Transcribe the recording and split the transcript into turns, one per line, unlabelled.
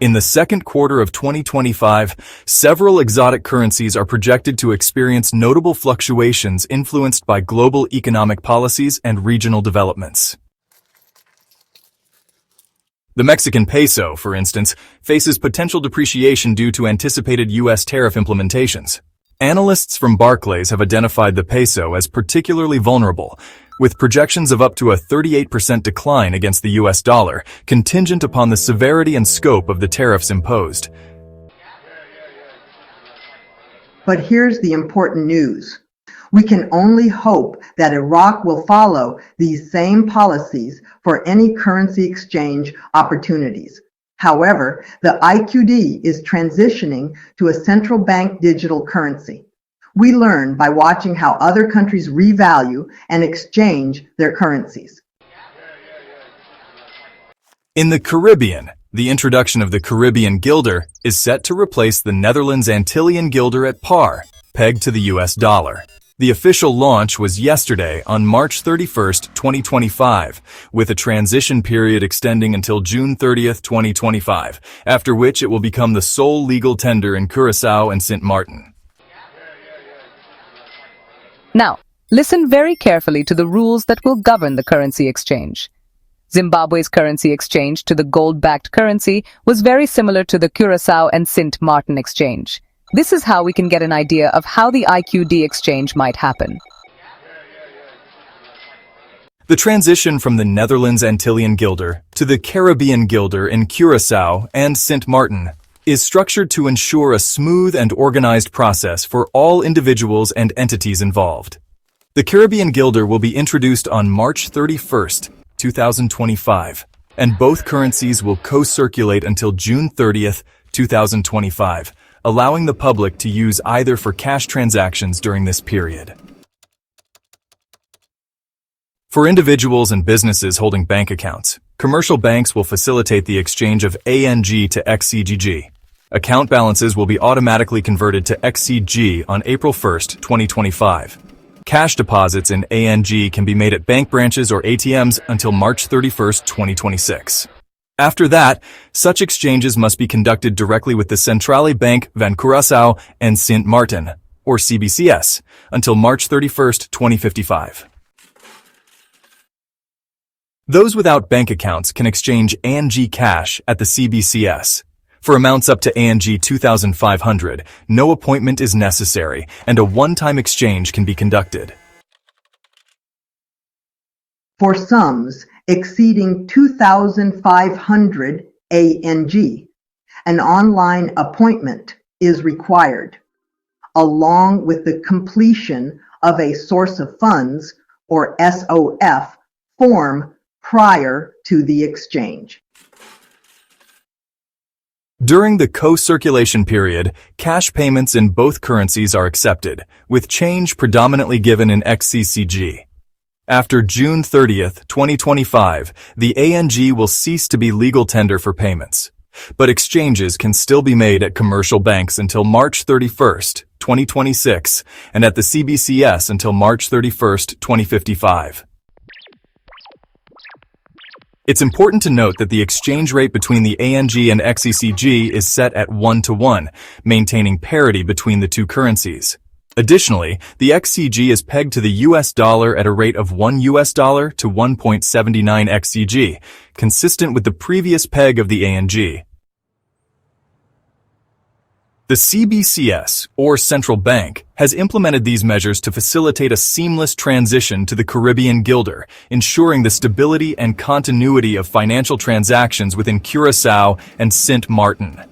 In the second quarter of 2025, several exotic currencies are projected to experience notable fluctuations influenced by global economic policies and regional developments. The Mexican peso, for instance, faces potential depreciation due to anticipated U.S. tariff implementations. Analysts from Barclays have identified the peso as particularly vulnerable, with projections of up to a 38% decline against the US dollar, contingent upon the severity and scope of the tariffs imposed.
But here's the important news. We can only hope that Iraq will follow these same policies for any currency exchange opportunities. However, the IQD is transitioning to a central bank digital currency. We learn by watching how other countries revalue and exchange their currencies.
In the Caribbean, the introduction of the Caribbean guilder is set to replace the Netherlands Antillean guilder at par, pegged to the US dollar. The official launch was yesterday on March 31, 2025, with a transition period extending until June 30, 2025, after which it will become the sole legal tender in Curaçao and Sint Maarten.
Now, listen very carefully to the rules that will govern the currency exchange. Zimbabwe's currency exchange to the gold-backed currency was very similar to the Curaçao and Sint Maarten exchange. This is how we can get an idea of how the IQD exchange might happen.
The transition from the Netherlands Antillean guilder to the Caribbean guilder in Curaçao and Sint Maarten is structured to ensure a smooth and organized process for all individuals and entities involved. The Caribbean guilder will be introduced on March 31, 2025, and both currencies will co-circulate until June 30, 2025, allowing the public to use either for cash transactions during this period. For individuals and businesses holding bank accounts, commercial banks will facilitate the exchange of ANG to XCG. Account balances will be automatically converted to XCG on April 1, 2025. Cash deposits in ANG can be made at bank branches or ATMs until March 31, 2026. After that, such exchanges must be conducted directly with the Centrale Bank van Curaçao and Sint Maarten, or CBCS, until March 31, 2055. Those without bank accounts can exchange ANG cash at the CBCS. For amounts up to ANG 2,500, no appointment is necessary, and a one-time exchange can be conducted.
For sums exceeding 2,500 ANG, an online appointment is required, along with the completion of a source of funds, or SOF, form prior to the exchange.
During the co-circulation period, cash payments in both currencies are accepted, with change predominantly given in XCG. After June 30, 2025, the ANG will cease to be legal tender for payments, but exchanges can still be made at commercial banks until March 31, 2026, and at the CBCS until March 31, 2055. It's important to note that the exchange rate between the ANG and XCG is set at 1-to-1, maintaining parity between the two currencies. Additionally, the XCG is pegged to the US dollar at a rate of $1 to 1.79 XCG, consistent with the previous peg of the ANG. The CBCS, or Central Bank, has implemented these measures to facilitate a seamless transition to the Caribbean guilder, ensuring the stability and continuity of financial transactions within Curaçao and Sint Maarten.